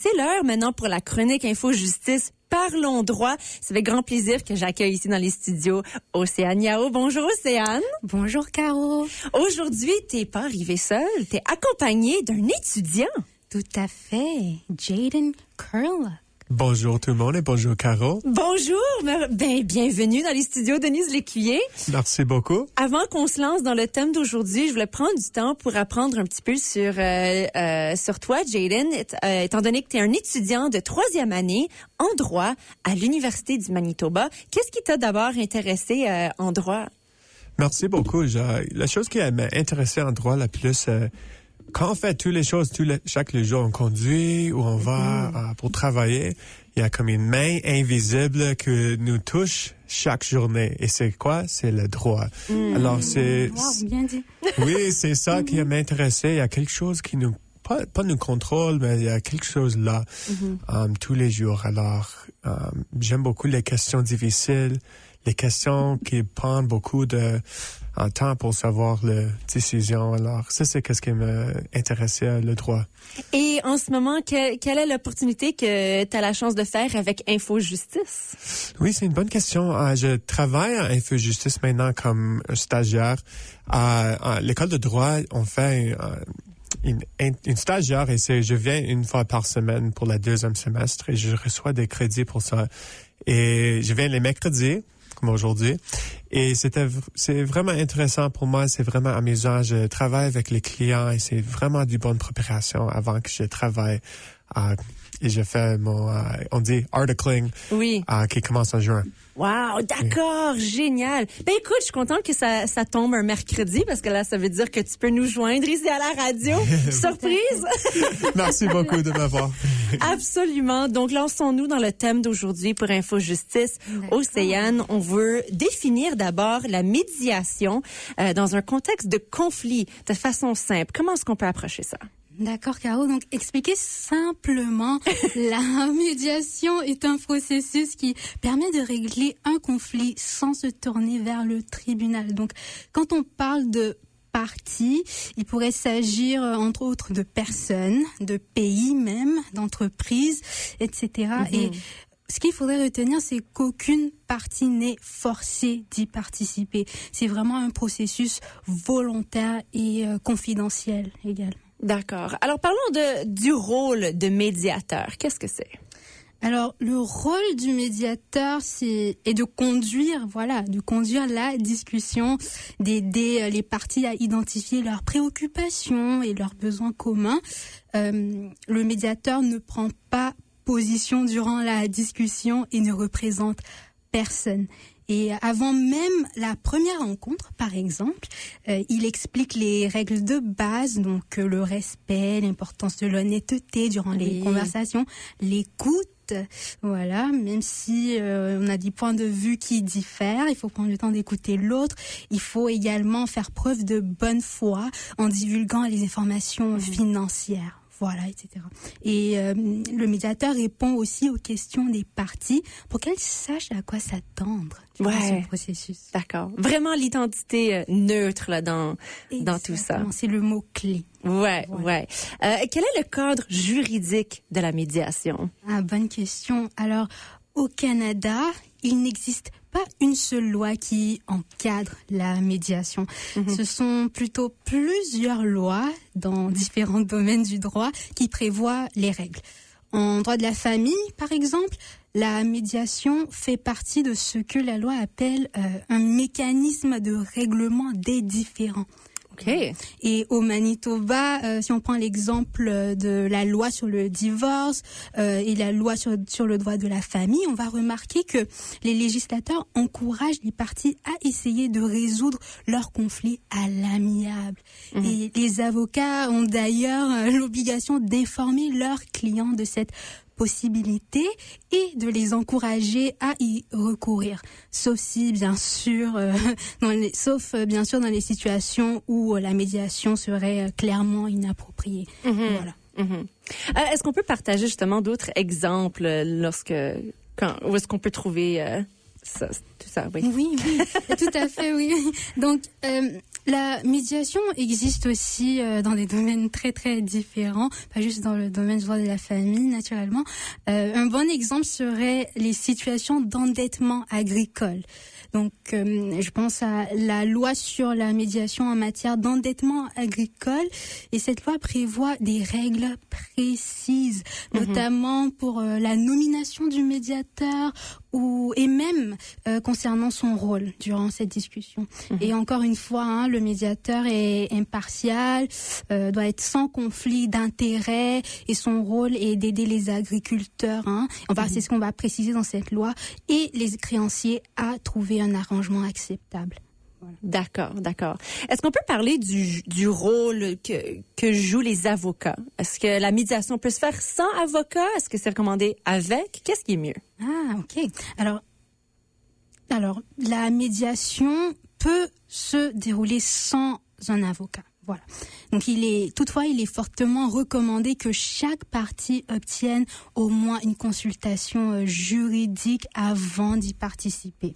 C'est l'heure maintenant pour la chronique Info Justice. Parlons droit. C'est avec grand plaisir que j'accueille ici dans les studios Océane Yao. Bonjour Océane. Bonjour Caro. Aujourd'hui, t'es pas arrivée seule, t'es accompagnée d'un étudiant. Tout à fait, Jaden Curlock. Bonjour tout le monde et bonjour Caro. Bonjour, bienvenue dans les studios Denise Lécuyer. Merci beaucoup. Avant qu'on se lance dans le thème d'aujourd'hui, je voulais prendre du temps pour apprendre un petit peu sur toi, Jaden, étant donné que tu es un étudiant de 3e année en droit à l'Université du Manitoba. Qu'est-ce qui t'a d'abord intéressé en droit? Merci beaucoup. La chose qui m'a intéressé en droit la plus, quand on fait toutes les choses, chaque jour, on conduit ou on va pour travailler, il y a comme une main invisible que nous touche chaque journée. Et c'est quoi? C'est le droit. Alors, c'est... Wow, bien dit. Oui, c'est ça qui m'a intéressé. Il y a quelque chose qui nous... Pas nous contrôle, mais il y a quelque chose là tous les jours. Alors, j'aime beaucoup les questions difficiles, les questions qui prennent beaucoup de temps pour savoir la décision. Alors, ça, c'est ce qui m'intéressait, le droit. Et en ce moment, quelle est l'opportunité que tu as la chance de faire avec Info Justice? Oui, c'est une bonne question. Je travaille à Info Justice maintenant comme stagiaire. À l'école de droit, on fait une stagiaire et je viens une fois par semaine pour le 2e semestre et je reçois des crédits pour ça. Et je viens les mercredis, comme aujourd'hui. Et c'est vraiment intéressant pour moi, c'est vraiment amusant. Je travaille avec les clients et c'est vraiment du bonne préparation avant que je travaille. Et je fais mon, on dit articling, oui, qui commence en juin. Wow, d'accord, génial. Ben écoute, je suis contente que ça tombe un mercredi parce que là, ça veut dire que tu peux nous joindre ici à la radio. Surprise! Merci beaucoup de m'avoir. Absolument. Donc, lançons-nous dans le thème d'aujourd'hui pour Info Justice. Océane, on veut définir d'abord la médiation dans un contexte de conflit de façon simple. Comment est-ce qu'on peut approcher ça? D'accord, Caro. Donc, expliquer simplement, la médiation est un processus qui permet de régler un conflit sans se tourner vers le tribunal. Donc, quand on parle de parties, il pourrait s'agir, entre autres, de personnes, de pays même, d'entreprises, etc. Et ce qu'il faudrait retenir, c'est qu'aucune partie n'est forcée d'y participer. C'est vraiment un processus volontaire et confidentiel également. D'accord. Alors, parlons du rôle de médiateur. Qu'est-ce que c'est? Alors, le rôle du médiateur, est de conduire la discussion, d'aider les parties à identifier leurs préoccupations et leurs besoins communs. Le médiateur ne prend pas position durant la discussion et ne représente personne. Et avant même la première rencontre, par exemple, il explique les règles de base, donc le respect, l'importance de l'honnêteté durant les conversations, l'écoute, voilà, même si on a des points de vue qui diffèrent, il faut prendre le temps d'écouter l'autre. Il faut également faire preuve de bonne foi en divulguant les informations financières. Voilà, etc. Et le médiateur répond aussi aux questions des parties pour qu'elles sachent à quoi s'attendre durant ce processus. D'accord. Vraiment l'identité neutre là dans tout ça. C'est le mot clé. Ouais. Quel est le cadre juridique de la médiation? Bonne question. Alors, au Canada, il n'existe pas une seule loi qui encadre la médiation. Ce sont plutôt plusieurs lois dans différents domaines du droit qui prévoient les règles. En droit de la famille, par exemple, la médiation fait partie de ce que la loi appelle un mécanisme de règlement des différends. Okay. Et au Manitoba, si on prend l'exemple de la loi sur le divorce et la loi sur le droit de la famille, on va remarquer que les législateurs encouragent les parties à essayer de résoudre leurs conflits à l'amiable. Et les avocats ont d'ailleurs l'obligation d'informer leurs clients de cette possibilités et de les encourager à y recourir. Sauf bien sûr dans les situations où la médiation serait clairement inappropriée. Voilà. Est-ce qu'on peut partager justement d'autres exemples où est-ce qu'on peut trouver ça, tout ça, oui. Oui, tout à fait, oui. Donc, la médiation existe aussi dans des domaines très, très différents, pas juste dans le domaine du droit de la famille, naturellement. Un bon exemple serait les situations d'endettement agricole. Donc, je pense à la loi sur la médiation en matière d'endettement agricole. Et cette loi prévoit des règles précises, notamment pour la nomination du médiateur et même concernant son rôle durant cette discussion. Et encore une fois, le médiateur est impartial, doit être sans conflit d'intérêts et son rôle est d'aider les agriculteurs. C'est ce qu'on va préciser dans cette loi et les créanciers à trouver un arrangement acceptable. Voilà. D'accord. Est-ce qu'on peut parler du rôle que jouent les avocats? Est-ce que la médiation peut se faire sans avocat? Est-ce que c'est recommandé avec? Qu'est-ce qui est mieux? Ah, OK. Alors, la médiation peut se dérouler sans un avocat. Voilà. Donc, toutefois, il est fortement recommandé que chaque partie obtienne au moins une consultation juridique avant d'y participer.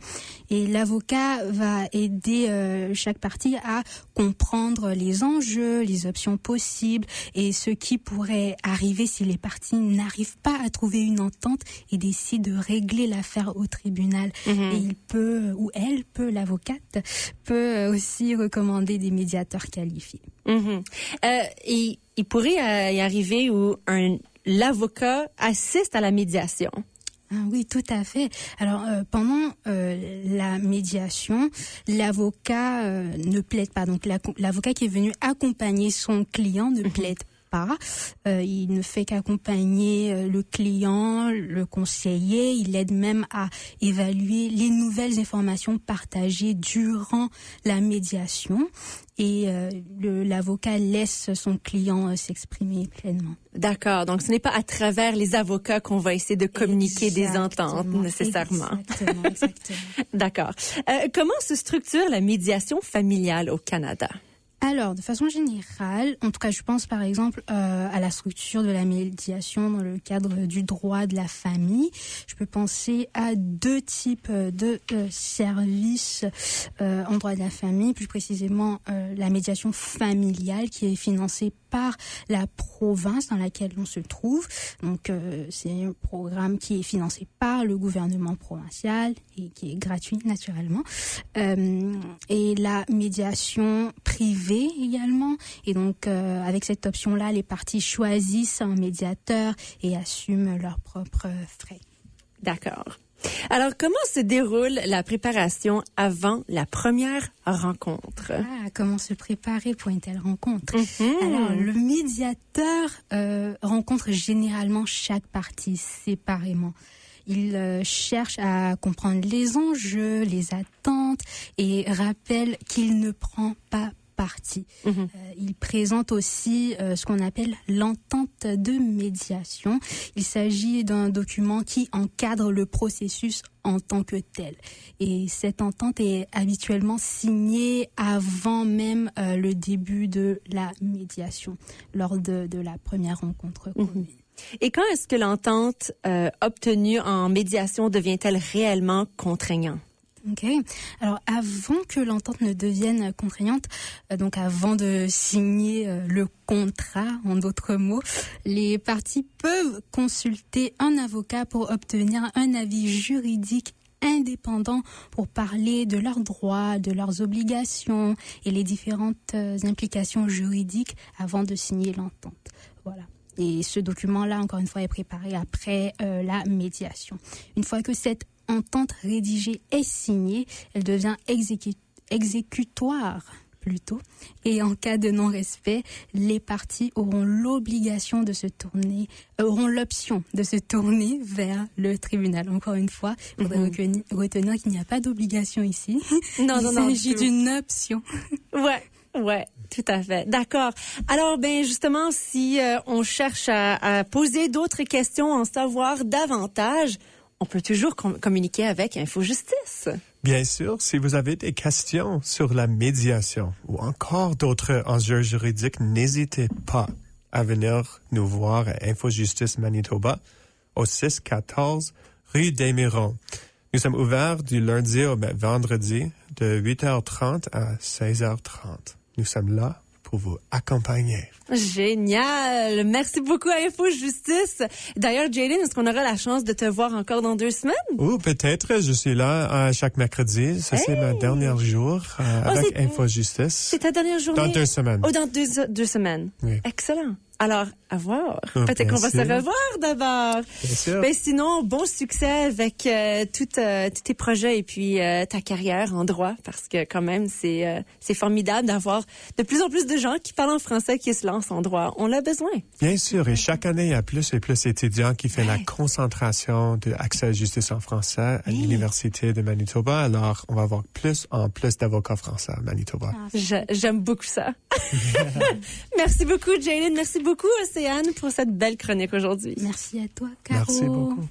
Et l'avocat va aider chaque partie à comprendre les enjeux, les options possibles et ce qui pourrait arriver si les parties n'arrivent pas à trouver une entente et décident de régler l'affaire au tribunal. Et il peut, ou elle peut, l'avocate, peut aussi recommander des médiateurs qualifiés. Et il pourrait y arriver où l'avocat assiste à la médiation. Ah oui, tout à fait. Alors, pendant la médiation, l'avocat ne plaide pas. Donc, l'avocat qui est venu accompagner son client ne plaide pas. Il ne fait qu'accompagner le client, le conseiller. Il aide même à évaluer les nouvelles informations partagées durant la médiation. Et l'avocat laisse son client s'exprimer pleinement. D'accord. Donc, ce n'est pas à travers les avocats qu'on va essayer de communiquer des ententes, nécessairement. Exactement. D'accord. Comment se structure la médiation familiale au Canada? Alors, de façon générale, en tout cas, je pense par exemple à la structure de la médiation dans le cadre du droit de la famille. Je peux penser à deux types de services en droit de la famille, plus précisément la médiation familiale qui est financée par la province dans laquelle on se trouve. Donc, c'est un programme qui est financé par le gouvernement provincial et qui est gratuit naturellement. Et la médiation privée également. Et donc, avec cette option-là, les parties choisissent un médiateur et assument leurs propres frais. D'accord. Alors, comment se déroule la préparation avant la première rencontre? Comment se préparer pour une telle rencontre? Alors, le médiateur rencontre généralement chaque partie séparément. Il cherche à comprendre les enjeux, les attentes et rappelle qu'il ne prend pas partie. Il présente aussi ce qu'on appelle l'entente de médiation. Il s'agit d'un document qui encadre le processus en tant que tel. Et cette entente est habituellement signée avant même le début de la médiation, lors de la première rencontre commune. Et quand est-ce que l'entente obtenue en médiation devient-elle réellement contraignante? OK. Alors, avant que l'entente ne devienne contraignante, donc avant de signer le contrat, en d'autres mots, les parties peuvent consulter un avocat pour obtenir un avis juridique indépendant pour parler de leurs droits, de leurs obligations et les différentes implications juridiques avant de signer l'entente. Voilà. Et ce document-là, encore une fois, est préparé après la médiation. Une fois que cette entente rédigée est signée, elle devient exécutoire plutôt. Et en cas de non-respect, les parties auront l'option de se tourner vers le tribunal. Encore une fois, il faudrait retenir qu'il n'y a pas d'obligation ici. Il s'agit d'une option. Ouais, tout à fait. D'accord. Alors, justement, si on cherche à poser d'autres questions, en savoir davantage, on peut toujours communiquer avec InfoJustice. Bien sûr, si vous avez des questions sur la médiation ou encore d'autres enjeux juridiques, n'hésitez pas à venir nous voir à InfoJustice Manitoba au 614 rue des Mirons. Nous sommes ouverts du lundi au vendredi de 8h30 à 16h30. Nous sommes là pour vous accompagner. Génial! Merci beaucoup à Info Justice. D'ailleurs, Jaylin, est-ce qu'on aura la chance de te voir encore dans 2 semaines? Ou peut-être, je suis là chaque mercredi. Ça, c'est ma dernière jour avec Info Justice. C'est ta dernière journée? Dans 2 semaines. Oh, dans 2 semaines. Oui. Excellent. Alors, à voir. Oh, Peut-être qu'on va se revoir d'abord. Bien sûr. Ben, sinon, bon succès avec tous tes projets et puis ta carrière en droit, parce que quand même, c'est formidable d'avoir de plus en plus de gens qui parlent en français qui se lancent en droit. On l'a besoin. Bien sûr. Et chaque année, il y a plus et plus d'étudiants qui font la concentration de accès à la justice en français à l'Université de Manitoba. Alors, on va avoir plus en plus d'avocats français à Manitoba. J'aime beaucoup ça. Merci beaucoup, Jaylin. Merci beaucoup, Océane, pour cette belle chronique aujourd'hui. Merci à toi, Caro. Merci beaucoup.